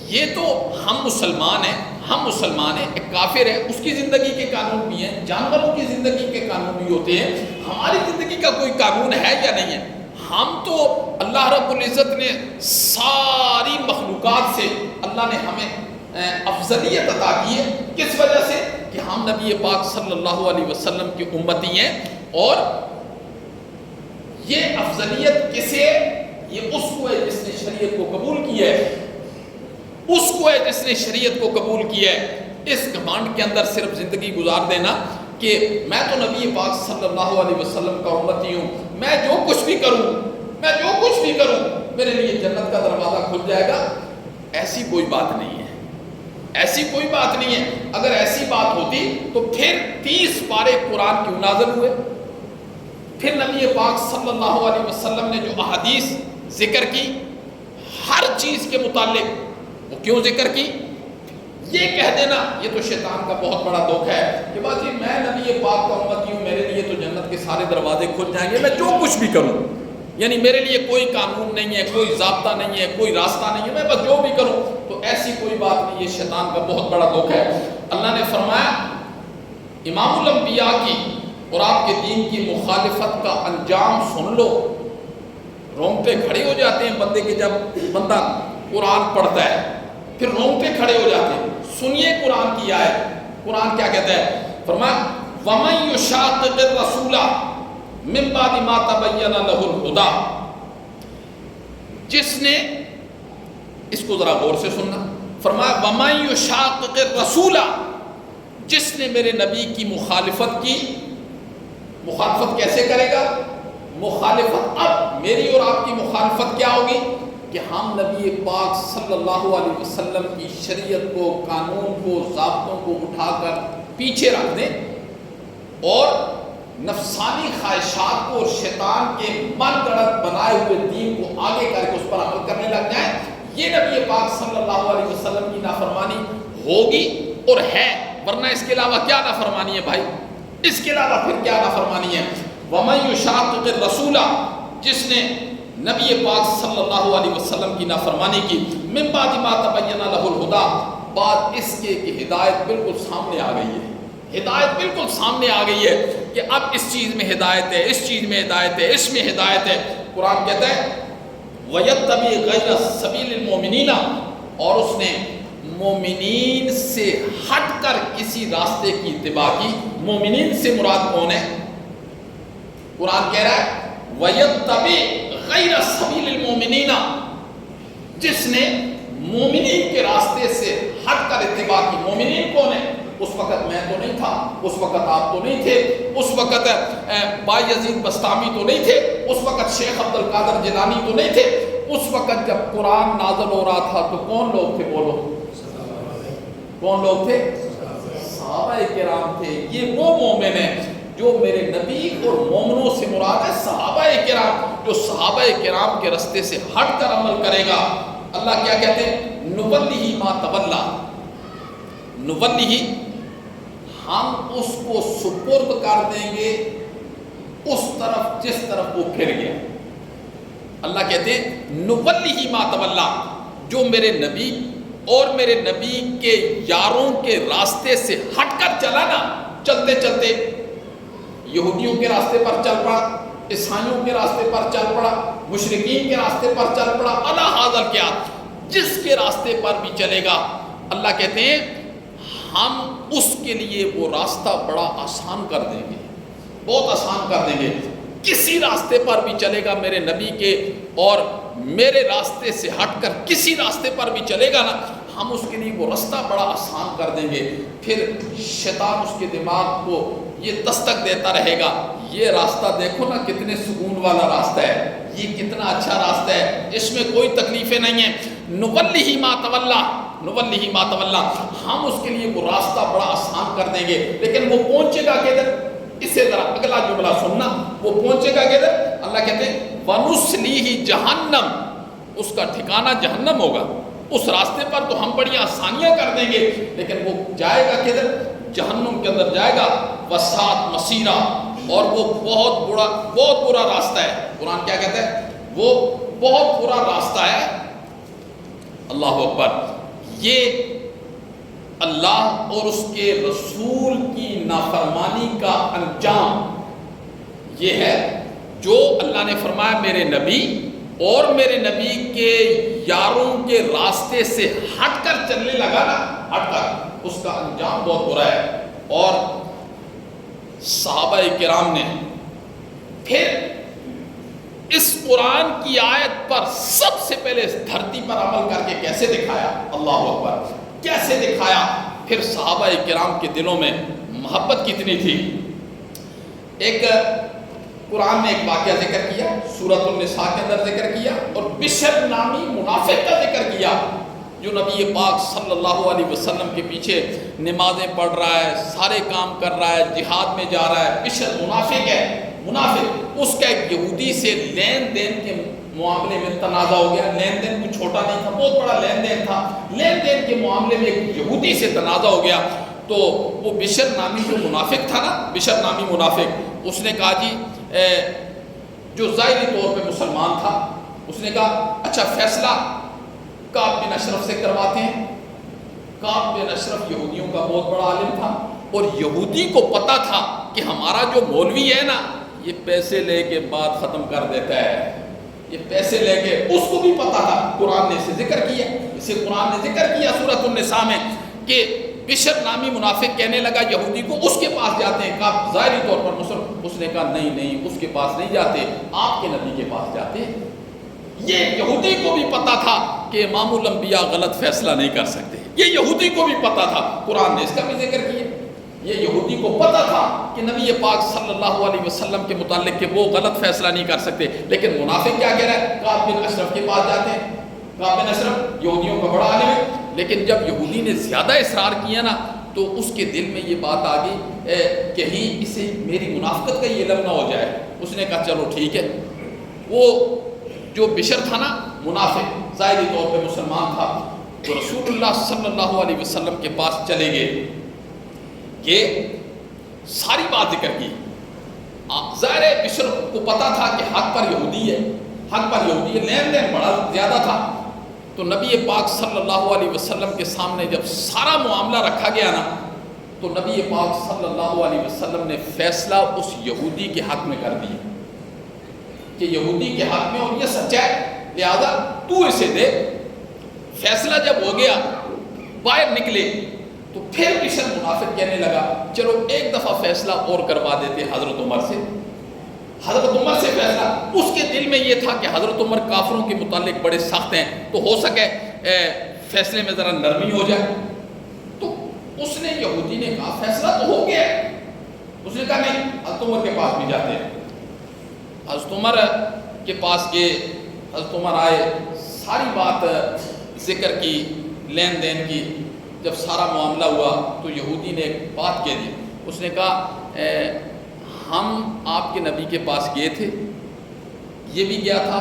A: یہ تو ہم مسلمان ہیں، ہم مسلمان ہیں، ایک کافر ہے اس کی زندگی کے قانون بھی ہیں، جانوروں کی زندگی کے قانون بھی ہوتے ہیں، ہماری زندگی کا کوئی قانون ہے یا نہیں ہے؟ ہم تو اللہ رب العزت نے ساری مخلوقات سے اللہ نے ہمیں افضلیت عطا کی ہے، کس وجہ سے کہ ہم نبی پاک صلی اللہ علیہ وسلم کی امتی ہیں، اور یہ افضلیت کسے، یہ اس کو ہے جس نے شریعت کو قبول کیا ہے، اس کو ہے جس نے شریعت کو قبول کیا ہے۔ اس گھمنڈ کے اندر صرف زندگی گزار دینا کہ میں تو نبی پاک صلی اللہ علیہ وسلم کا امتی ہوں، میں جو کچھ بھی کروں، میں جو کچھ بھی کروں میرے لیے جنت کا دروازہ کھل جائے گا، ایسی کوئی بات نہیں ہے، ایسی کوئی بات نہیں ہے۔ اگر ایسی بات ہوتی تو پھر 30 پارے قرآن کیوں نازل ہوئے؟ پھر نبی پاک صلی اللہ علیہ وسلم نے جو احادیث ذکر کی ہر چیز کے متعلق، وہ کیوں ذکر کی؟ یہ کہہ دینا یہ تو شیطان کا بہت بڑا دھوکہ ہے کہ بس جی میں نبی پاک کا امتی ہوں، میرے لیے تو جنت کے سارے دروازے کھل جائیں گے، میں جو کچھ بھی کروں، یعنی میرے لیے کوئی قانون نہیں ہے، کوئی ضابطہ نہیں ہے، کوئی راستہ نہیں ہے، میں بس جو بھی کروں، تو ایسی کوئی بات نہیں، یہ شیطان کا بہت بڑا دھوکہ ہے۔ اللہ نے فرمایا امام الانبیاء کی اور آپ کے دین کی مخالفت کا انجام سن لو، رونگٹے کھڑے ہو جاتے ہیں بندے کے، جب بندہ قرآن پڑھتا ہے پھر رونگٹے کھڑے ہو جاتے ہیں۔ سنیے قرآن کی آیت، قرآن کیا کہتا ہے؟ فرمایا وَمَن يُشَاقِقِ الرَّسُولَ مِن بَعْدِ مَا تَبَيَّنَ لَهُ الہدا، جس نے، اس کو ذرا غور سے سننا، فرمایا وَمَن يُشَاقِقِ الرَّسُولَ، جس نے میرے نبی کی مخالفت کی. مخالفت کیسے کرے گا؟ مخالفت اب میری اور آپ کی مخالفت کیا ہوگی کہ ہم نبی پاک صلی اللہ علیہ وسلم کی شریعت کو، قانون کو، ضابطوں کو اٹھا کر پیچھے رکھ دیں اور نفسانی خواہشات کو اور شیطان کے من گڑت بنائے ہوئے دین کو آگے کر کے اس پر عمل کرنے لگ جائیں. یہ نبی پاک صلی اللہ علیہ وسلم کی نافرمانی ہوگی اور ہے. ورنہ اس کے علاوہ کیا نافرمانی ہے بھائی؟ اس کے علاوہ پھر کیا نافرمانی ہے؟ وَمَن يُشَاقِقِ الرَّسُولَ، جس نے نبی پاک صلی اللہ علیہ وسلم کی نافرمانی کی، مِن بَعْدِ مَا تَبَيَّنَ لَهُ الْهُدَىٰ، بعد اس کے کہ ہدایت بالکل سامنے آ گئی ہے. ہدایت بالکل سامنے آ گئی ہے کہ اب اس چیز میں ہدایت ہے، اس چیز میں ہدایت ہے، اس میں ہدایت ہے. قرآن کہتا ہے وَيَتَّبِعْ غَيْرَ سَبِيلِ الْمُؤْمِنِينَ، اور اس نے مومنین سے ہٹ کر کسی راستے کی اتباع کی. مومنین سے مراد کون ہے؟ قرآن کہہ رہا ہے وَيَتَّبِعْ غَيْرَ سَبِيلِ الْمُؤْمِنِينَ، جس نے مومنین کے راستے سے ہٹ کر اتباع کی. مومنین کون ہے؟ اس وقت میں تو نہیں تھا، اس وقت آپ تو نہیں تھے، اس وقت بایزید بستامی تو نہیں تھے، اس وقت شیخ عبد القادر جیلانی تو نہیں تھے. اس وقت جب قرآن نازل ہو رہا تھا تو کون لوگ تھے؟ بولو کون لوگ تھے؟ صحابہ کرام تھے. یہ وہ مومن ہیں جو میرے نبی اور مومنوں سے مراد ہے صحابہ کرام، جو صحابہ کرام کے راستے سے ہٹ کر عمل کرے گا. اللہ کیا کہتے ہیں؟ نُوَلِّهِ مَا تَوَلَّىٰ، نُوَلِّهِ، ہم اس کو سپرد کر دیں گے اس طرف جس طرف وہ پھر گیا. اللہ کہتے ہیں نُوَلِّهِ مَا تَوَلَّىٰ، جو میرے نبی اور میرے نبی کے یاروں کے راستے سے ہٹ کر چلا نا، چلتے چلتے یہودیوں کے راستے پر چل پڑا، عیسائیوں کے راستے پر چل پڑا، مشرکین کے راستے پر چل پڑا، اللہ حاضر کیا، جس کے راستے پر بھی چلے گا اللہ کہتے ہیں ہم اس کے لیے وہ راستہ بڑا آسان کر دیں گے، بہت آسان کر دیں گے. کسی راستے پر بھی چلے گا میرے نبی کے اور میرے راستے سے ہٹ کر کسی راستے پر بھی چلے گا نا، ہم اس کے لیے وہ راستہ بڑا آسان کر دیں گے. پھر شیطان اس کے دماغ کو یہ دستک دیتا رہے گا، یہ راستہ دیکھو نا کتنے سکون والا راستہ ہے، یہ کتنا اچھا راستہ ہے، اس میں کوئی تکلیفیں نہیں ہیں. نُوَلِّهِ مَا تَوَلَّىٰ، نُوَلِّهِ مَا تَوَلَّىٰ، ہم اس کے لیے وہ راستہ بڑا آسان کر دیں گے. لیکن وہ پہنچے گا کدھر؟ اس سے ذرا اگلا جملہ سننا، وہ پہنچے گا کدھر؟ اللہ کہتے ہیں وَنُسْلِيهِ جَهَنَّمَ، اس کا ٹھکانہ جہنم ہوگا. اس راستے پر تو ہم بڑی آسانیاں کر دیں گے لیکن وہ جائے گا کدھر؟ جہنم کے اندر جائے گا. وَسَاءَتْ مَصِيرًا، اور وہ بہت برا راستہ ہے. قرآن کیا کہتا ہے؟ وہ بہت برا راستہ ہے. اللہ اکبر. یہ اللہ اور اس کے رسول کی نافرمانی کا انجام یہ ہے جو اللہ نے فرمایا میرے نبی اور میرے نبی کے یاروں کے راستے سے ہٹ کر چلنے لگا نا، ہٹ کر، اس کا انجام بہت برا ہے. اور صحابہ کرام نے پھر اس قرآن کی آیت پر سب سے پہلے اس دھرتی پر عمل کر کے کیسے دکھایا؟ اللہ اکبر، کیسے دکھایا؟ پھر صحابہ کرام کے دلوں میں محبت کتنی تھی. ایک قرآن نے ایک واقعہ ذکر کیا، سورۃ النساء کے اندر ذکر کیا، اور بشر نامی منافق کا ذکر کیا جو نبی پاک صلی اللہ علیہ وسلم کے پیچھے نمازیں پڑھ رہا ہے، سارے کام کر رہا ہے، جہاد میں جا رہا ہے. بشر منافق ہے، منافق. اس کا ایک یہودی سے لین دین کے معاملے میں تنازع ہو گیا. لین دین کوئی چھوٹا نہیں تھا، بہت بڑا لین دین تھا. لین دین کے معاملے میں ایک یہودی سے تنازع ہو گیا. تو وہ بشر نامی جو منافق تھا نا، بشر نامی منافق، اس نے کہا جی جو ظاہری طور پہ مسلمان تھا، اس نے کہا اچھا فیصلہ کعب بن اشرف سے کرواتے ہیں. کعب بن اشرف یہودیوں کا بہت بڑا عالم تھا اور یہودی کو پتا تھا کہ ہمارا جو مولوی ہے نا یہ پیسے لے کے بات ختم کر دیتا ہے، یہ پیسے لے کے، اس کو بھی پتا تھا. قرآن نے اسے ذکر کیا، اسے قرآن نے ذکر کیا سورۃ النساء میں کہ بشر نامی منافق کہنے لگا یہودی کو اس کے پاس جاتے ہیں. کہا ظاہری طور پر مسلم. اس نے کہا نہیں اس کے پاس نہیں جاتے, آپ کے نبی کے پاس جاتے. یہ یہودی کو بھی پتا تھا کہ امام الانبیاء غلط فیصلہ نہیں کر سکتے. یہ یہودی کو بھی پتا تھا, قرآن نے اس کا بھی ذکر کیا. یہ یہودی کو پتا تھا کہ نبی پاک صلی اللہ علیہ وسلم کے متعلق کہ وہ غلط فیصلہ نہیں کر سکتے. لیکن منافق کیا کہہ رہا ہے؟ کعب بن اشرف کے پاس جاتے ہیں. کعب بن اشرف یہودیوں کا بڑا عالم ہے. لیکن جب یہودی نے زیادہ اصرار کیا نا تو اس کے دل میں یہ بات آ گئی کہیں اسے میری منافقت کا یہ علم نہ ہو جائے. اس نے کہا چلو ٹھیک ہے. وہ جو بشر تھا نا منافق, ظاہری طور پہ مسلمان تھا, تو رسول اللہ صلی اللہ علیہ وسلم کے پاس چلے گئے کہ ساری بات ذکر کی. ظاہر بشر کو پتا تھا کہ حق پر یہودی ہے, لین دین بڑا زیادہ تھا. تو نبی پاک صلی اللہ علیہ وسلم کے سامنے جب سارا معاملہ رکھا گیا نا تو نبی پاک صلی اللہ علیہ وسلم نے فیصلہ اس یہودی کے حق میں کر دیا کہ یہودی کے حق میں, اور یہ سچا ہے لہذا تو اسے دے. فیصلہ جب ہو گیا باہر نکلے تو پھر بشر منافق کہنے لگا چلو ایک دفعہ فیصلہ اور کروا دیتے حضرت عمر سے. حضرت عمر سے فیصلہ. اس کے دل میں یہ تھا کہ حضرت عمر کافروں کے متعلق بڑے سخت ہیں, تو ہو سکے فیصلے میں ذرا نرمی ہو جائے. تو اس نے یہودی نے کہا فیصلہ تو ہو گیا. اس نے کہا نہیں, حضرت عمر کے پاس بھی جاتے ہیں. حضرت عمر کے پاس گئے, حضرت عمر آئے, ساری بات ذکر کی, لین دین کی. جب سارا معاملہ ہوا تو یہودی نے ایک بات کہہ دی. اس نے کہا ہم آپ کے نبی کے پاس گئے تھے, یہ بھی گیا تھا,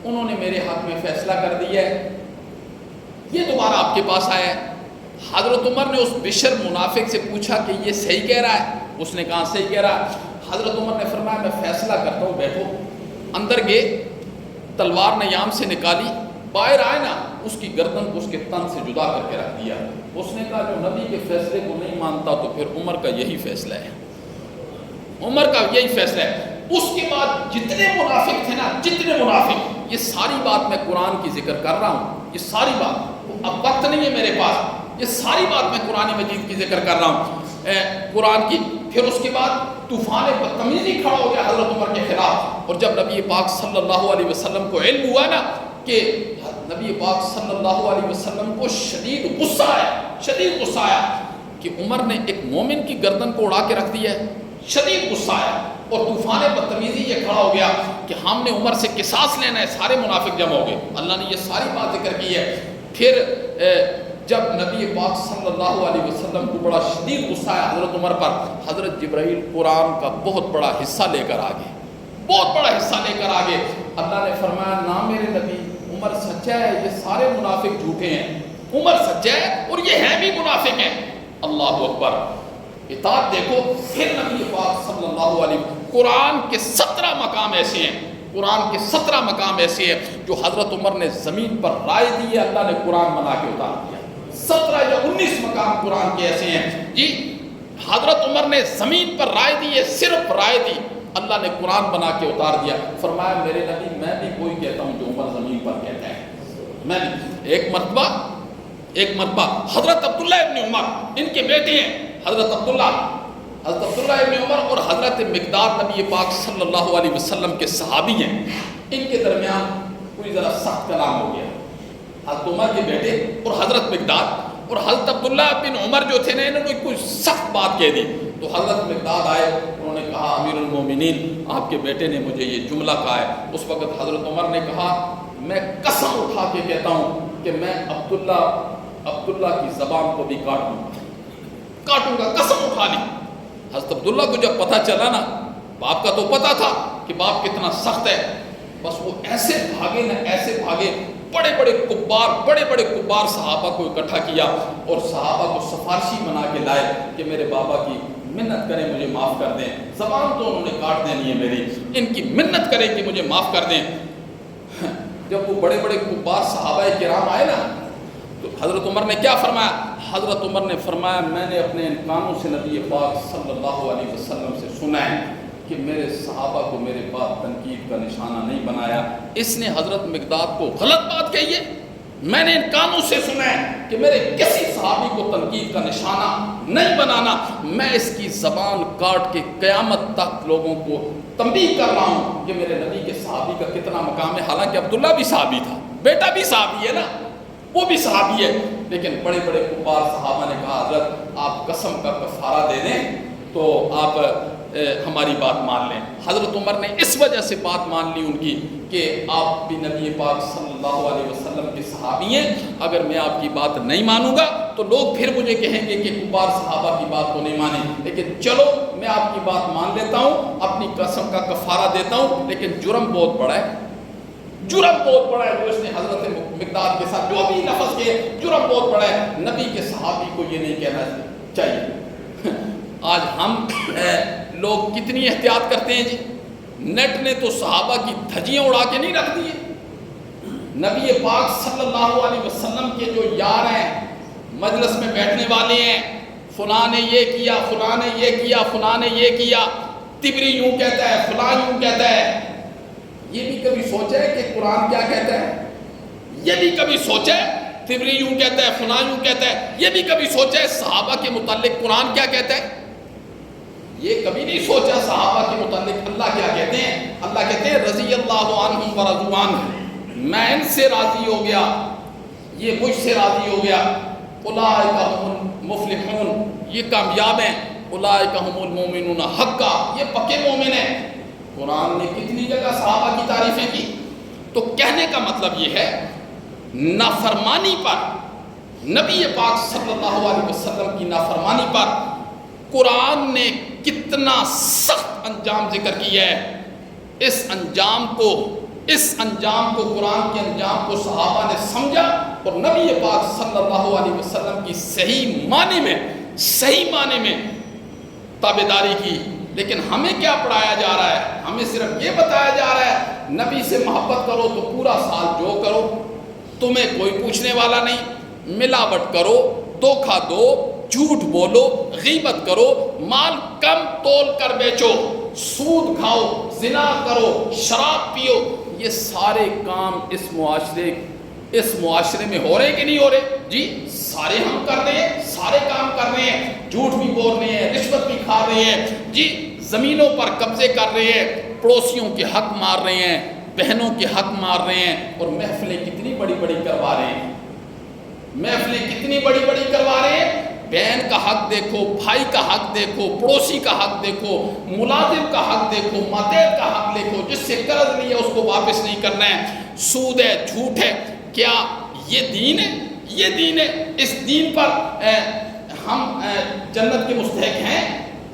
A: انہوں نے میرے حق میں فیصلہ کر دیا ہے, یہ دوبارہ آپ کے پاس آیا ہے. حضرت عمر نے اس بشر منافق سے پوچھا کہ یہ صحیح کہہ رہا ہے؟ اس نے کہا صحیح کہہ رہا ہے. حضرت عمر نے فرمایا میں فیصلہ کرتا ہوں, بیٹھو. اندر گئے, تلوار نے یام سے نکالی, باہر آئے نا اس کی گردن کو اس کے تن سے جدا کر کے رکھ دیا. اس نے کہا جو نبی کے فیصلے کو نہیں مانتا تو پھر عمر کا یہی فیصلہ ہے, عمر کا یہی فیصلہ ہے. اس کے بعد جتنے منافق تھے نا, جتنے منافق, یہ ساری بات میں قرآن کی ذکر کر رہا ہوں, یہ ساری بات, اب وقت نہیں ہے میرے پاس, یہ ساری بات میں قرآن مجید کی ذکر کر رہا ہوں قرآن کی. پھر اس کے بعد طوفان بدتمیزی کھڑا ہو گیا حضرت عمر کے خلاف. اور جب نبی پاک صلی اللہ علیہ وسلم کو علم ہوا نا کہ نبی پاک صلی اللہ علیہ وسلم کو شدید غصہ آیا کہ عمر نے ایک مومن کی گردن کو اڑا کے رکھ دیا ہے, شدید غصہ آیا. اور طوفان بدتمیزی یہ کھڑا ہو گیا کہ ہم نے عمر سے قصاص لینا ہے. سارے منافق جمع ہو گئے. اللہ نے یہ ساری بات ذکر کی ہے. پھر جب نبی پاک صلی اللہ علیہ وسلم کو بڑا شدید غصہ آیا حضرت عمر پر, حضرت جبرائیل قرآن کا بہت بڑا حصہ لے کر آگے, بہت بڑا حصہ لے کر آگے. اللہ نے فرمایا نہ میرے نبی, عمر سچا ہے, یہ سارے منافق جھوٹے ہیں. عمر سچا ہے اور یہ ہیں بھی منافق ہیں. اللہ اکبر. اطاعت دیکھو. پھر نبی پاک صلی اللہ علیہ وسلم, قرآن کے 17 مقام ایسے ہیں, قرآن کے 17 مقام ایسے ہیں جو حضرت عمر نے زمین پر رائے دی ہے, اللہ نے قرآن بنا کے اتار دیا. 17 یا 19 مقام قرآن کے ایسے ہیں جی, حضرت عمر نے زمین پر رائے دی ہے, صرف رائے دی, اللہ نے قرآن بنا کے اتار دیا. فرمایا میرے نبی میں بھی کوئی کہتا ہوں جو عمر زمین پر کہتا ہے. میں بھی ایک مرتبہ حضرت عبداللہ ابن عمر, ان کے بیٹے ہیں حضرت عبداللہ ابن عمر اور حضرت مقداد, نبی پاک صلی اللہ علیہ وسلم کے صحابی ہیں. ان کے درمیان کوئی ذرا سخت کلام ہو گیا. حضرت عمر کے بیٹے اور حضرت مقداد اور حضرت عبداللہ بن عمر جو تھے نا, انہوں نے کوئی سخت بات کہہ دی. تو حضرت مقداد آئے, انہوں نے کہا امیر المومنین آپ کے بیٹے نے مجھے یہ جملہ کہا ہے. اس وقت حضرت عمر نے کہا میں قسم اٹھا کے کہتا ہوں کہ میں عبداللہ کی زبان کو بھی کاٹوں گا, قسم اٹھا لی. حضرت عبداللہ کو جب پتہ چلا نا, باپ کا تو پتہ تھا کہ باپ کتنا سخت ہے, بس وہ ایسے بھاگے, بڑے بڑے کبار صحابہ کو اکٹھا کیا اور صحابہ کو سفارشی بنا کے لائے کہ میرے بابا کی منت کریں مجھے معاف کر دیں. زبان تو انہوں نے کاٹ دینی ہے میری, ان کی منت کریں کہ مجھے معاف کر دیں. جب وہ بڑے کبار صحابہ کرام آئے نا تو حضرت عمر نے کیا فرمایا؟ حضرت عمر نے فرمایا میں نے اپنے ان کانوں سے نبی پاک صلی اللہ علیہ وسلم سے سنا ہے کہ میرے صحابہ کو میرے بعد تنقید کا نشانہ نہیں بنایا. اس نے حضرت مقداد کو غلط بات کہی ہے, میں نے ان کانوں سے سنا ہے کہ میرے کسی صحابی کو تنقید کا نشانہ نہیں بنانا. میں اس کی زبان کاٹ کے قیامت تک لوگوں کو تنبیہ کر رہا ہوں کہ میرے نبی کے صحابی کا کتنا مقام ہے. حالانکہ عبداللہ بھی صحابی تھا, بیٹا بھی صحابی ہے نا, وہ بھی صحابی ہے. لیکن بڑے بڑے کفار صحابہ نے کہا حضرت آپ قسم کا کفارہ دے دیں تو آپ ہماری بات مان لیں. حضرت عمر نے اس وجہ سے بات مان لی ان کی کہ آپ بھی نبی پاک صلی اللہ علیہ وسلم کے صحابی ہیں, اگر میں آپ کی بات نہیں مانوں گا تو لوگ پھر مجھے کہیں گے کہ کفار صحابہ کی بات کو نہیں مانے. لیکن چلو میں آپ کی بات مان لیتا ہوں, اپنی قسم کا کفارہ دیتا ہوں, لیکن جرم بہت بڑا ہے, جرم بہت بڑا ہے جو اس نے حضرت مقداد کے ساتھ جو بھی لفظ کیے, جرم بہت بڑا ہے. نبی کے صحابی کو یہ نہیں کہنا چاہیے. آج ہم لوگ کتنی احتیاط کرتے ہیں جی. نیٹ نے تو صحابہ کی دھجیاں اڑا کے نہیں رکھ دی. نبی پاک صلی اللہ علیہ وسلم کے جو یار ہیں, مجلس میں بیٹھنے والے ہیں, فلاں نے یہ کیا, فلاں نے یہ کیا, فلاں نے یہ کیا, تبری یوں کہتا ہے, فلاں یوں کہتا ہے. یہ بھی کبھی سوچے کہ قرآن کیا کہتا ہے؟ یہ بھی کبھی سوچے تبری یوں کہتا ہے, فلاں یوں کہتا ہے. یہ بھی کبھی سوچے صحابہ کے متعلق قرآن کیا کہتا ہے؟ یہ کبھی نہیں سوچا صحابہ کے متعلق اللہ کیا کہتے ہیں. اللہ کہتے ہیں رضی اللہ عنہم ورضوا عنہ, میں ان سے راضی ہو گیا, یہ مجھ سے راضی ہو گیا. اولئک هم المفلحون, یہ کامیاب ہیں. اولئک هم المؤمنون حقا, یہ پکے مومن ہیں. قرآن نے کتنی جگہ صحابہ کی تعریفیں کی. تو کہنے کا مطلب یہ ہے نافرمانی پر, نبی پاک صلی اللہ علیہ وسلم کی نافرمانی پر قرآن نے کتنا سخت انجام ذکر کیا ہے. اس انجام کو قرآن کے انجام کو صحابہ نے سمجھا اور نبی پاک صلی اللہ علیہ وسلم کی صحیح معنی میں تابعداری کی. لیکن ہمیں کیا پڑھایا جا رہا ہے؟ ہمیں صرف یہ بتایا جا رہا ہے نبی سے محبت کرو تو پورا سال جو کرو, تمہیں کوئی پوچھنے والا نہیں. ملاوٹ کرو, دھوکہ دو, جھوٹ بولو, غیبت کرو, مال کم تول کر بیچو, سود کھاؤ, زنا کرو, شراب پیو. یہ سارے کام اس معاشرے میں ہو رہے کہ نہیں ہو رہے؟ جی سارے ہم کر رہے ہیں, سارے کام کر رہے ہیں. جھوٹ بھی بول رہے ہیں, رشوت بھی کھا رہے ہیں, جی زمینوں پر قبضے کر رہے ہیں, پڑوسیوں کے حق مار رہے ہیں, بہنوں کے حق مار رہے ہیں, اور محفلیں کتنی بڑی بڑی کروا رہے ہیں. محفلیں کتنی بڑی بڑی کروا رہے ہیں. بہن کا حق دیکھو, بھائی کا حق دیکھو, پڑوسی کا حق دیکھو, ملازم کا حق دیکھو, ماتحت کا حق دیکھو, جس سے قرض لیا اس کو واپس نہیں کرنا ہے. سود ہے, جھوٹ ہے. کیا یہ دین ہے؟ یہ دین ہے. اس دین پر ہم جنت کے مستحق ہیں.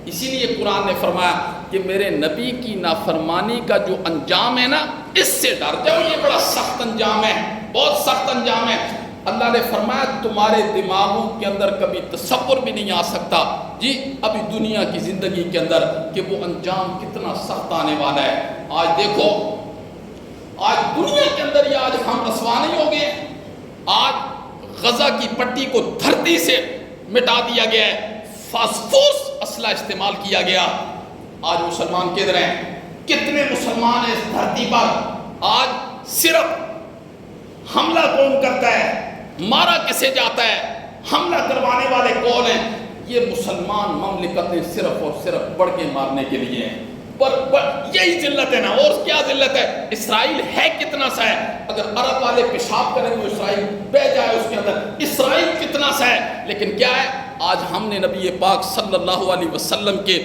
A: اسی لیے قرآن نے فرمایا کہ میرے نبی کی نافرمانی کا جو انجام ہے نا, اس سے ڈر جاؤ. یہ بڑا سخت انجام ہے, بہت سخت انجام ہے. اللہ نے فرمایا تمہارے دماغوں کے اندر کبھی تصور بھی نہیں آ سکتا جی ابھی دنیا کی زندگی کے اندر کہ وہ انجام کتنا سخت آنے والا ہے. آج دیکھو, آج دنیا کے اندر یہ آج ہم رسوا نہیں ہو گئے. آج غزہ کی پٹی کو دھرتی سے مٹا دیا گیا ہے, فاسفورس اسلحہ استعمال کیا گیا. آج مسلمان کدھر ہیں؟ کتنے مسلمان ہیں اس دھرتی پر؟ آج صرف حملہ کون کرتا ہے, مارا کسے جاتا ہے, حملہ کروانے والے کون ہیں؟ یہ مسلمان مملکتیں صرف اور صرف بڑھ کے مارنے کے لیے ہیں. پر یہی ذلت ہے نا, اور کیا ذلت ہے؟ اسرائیل ہے کتنا سا ہے, اگر عرب والے پیشاب کریں تو اسرائیل بہ جائے اس کے اندر. اسرائیل کتنا سا ہے, لیکن کیا ہے, آج ہم نے نبی پاک صلی اللہ علیہ وسلم کے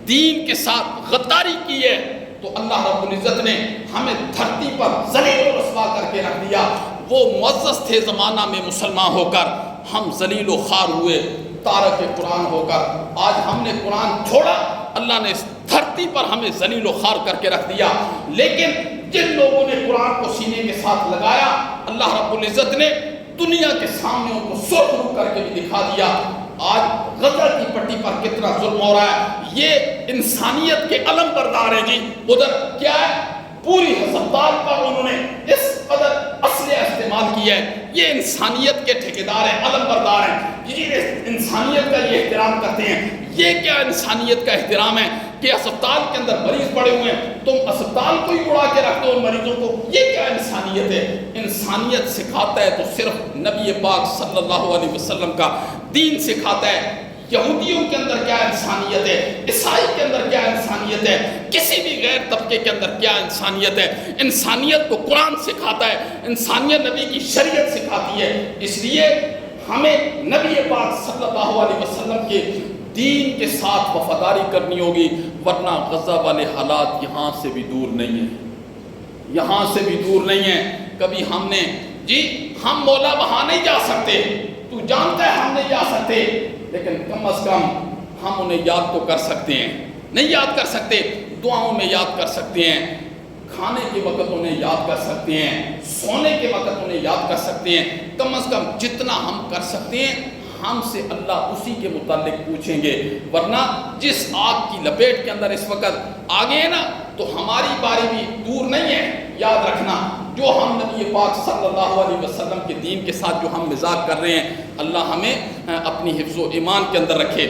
A: دین کے ساتھ غداری کی ہے تو اللہ رب العزت نے ہمیں دھرتی پر ذلیل و رسوا کر کے رکھ دیا. وہ معزز تھے زمانہ میں مسلمان ہو کر, ہم ذلیل و خوار ہوئے تارک قرآن ہو کر. آج ہم نے قرآن چھوڑا, اللہ نے اس دھرتی پر ہمیں ذلیل و خوار کر کے رکھ دیا. لیکن جن لوگوں نے قرآن کو سینے کے ساتھ لگایا, اللہ رب العزت نے دنیا کے سامنے ان کو سرخ رو کر کے بھی دکھا دیا. آج غزہ کی پٹی پر کتنا ظلم ہو رہا ہے, یہ انسانیت کے علم بردار ہیں جی. ادھر کیا ہے, پوری ہسپتال پر انہوں نے اس قدر اسلحہ استعمال کیا ہے. یہ انسانیت کے ٹھیکیدار ہیں, علم بردار ہیں, یہ انسانیت کا یہ احترام کرتے ہیں. یہ کیا انسانیت کا احترام ہے کہ اسپتال کے اندر مریض پڑے ہوئے ہیں، تم اسپتال کو ہی اڑا کے رکھ دو ان مریضوں کو، یہ کیا انسانیت ہے؟ انسانیت سکھاتا ہے تو صرف نبی پاک صلی اللہ علیہ وسلم کا دین سکھاتا ہے۔ یہودیوں کے اندر کیا انسانیت ہے، عیسائی کے اندر کیا انسانیت ہے، کسی بھی غیر طبقے کے اندر کیا انسانیت ہے؟ انسانیت کو قرآن سکھاتا ہے، انسانیت نبی کی شریعت سکھاتی ہے۔ اس لیے ہمیں نبی پاک صلی اللہ علیہ وسلم کے دین کے ساتھ وفاداری کرنی ہوگی، ورنہ غزہ والے حالات یہاں سے بھی دور نہیں ہیں، یہاں سے بھی دور نہیں ہیں۔ کبھی ہم نے ہم مولا وہاں نہیں جا سکتے، تو جانتا ہے ہم نہیں جا سکتے، لیکن کم از کم ہم انہیں یاد تو کر سکتے ہیں۔ نہیں یاد کر سکتے، دعاؤں میں یاد کر سکتے ہیں، کھانے کے وقت انہیں یاد کر سکتے ہیں، سونے کے وقت انہیں یاد کر سکتے ہیں۔ کم از کم جتنا ہم کر سکتے ہیں ہم سے اللہ اسی کے متعلق پوچھیں گے، ورنہ جس آگ کی لپیٹ کے اندر اس وقت آگے ہیں نا، تو ہماری باری بھی دور نہیں ہے۔ یاد رکھنا، جو ہم نبی پاک صلی اللہ علیہ وسلم کے دین کے ساتھ جو ہم مزاج کر رہے ہیں، اللہ ہمیں اپنی حفظ و ایمان کے اندر رکھے۔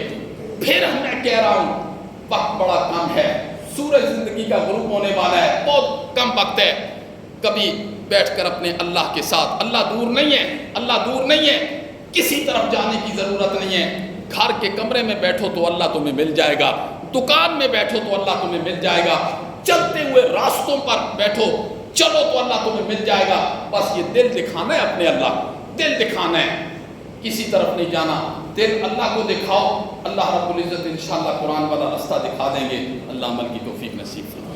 A: پھر میں کہہ رہا ہوں وقت بڑا کم ہے، سورج زندگی کا غروب ہونے والا ہے، بہت کم وقت ہے۔ کبھی بیٹھ کر اپنے اللہ کے ساتھ، اللہ دور نہیں ہے، اللہ دور نہیں ہے، کسی طرف جانے کی ضرورت نہیں ہے۔ گھر کے کمرے میں بیٹھو تو اللہ تمہیں مل جائے گا، دکان میں بیٹھو تو اللہ تمہیں مل جائے گا، چلتے ہوئے راستوں پر بیٹھو چلو تو اللہ تمہیں مل جائے گا۔ بس یہ دل دکھانا ہے، اپنے اللہ کو دل دکھانا ہے، کسی طرف نہیں جانا، دل اللہ کو دکھاؤ، اللہ رب العزت انشاءاللہ قرآن والا راستہ دکھا دیں گے۔ اللہ عمل کی توفیق نصیب فرمائے۔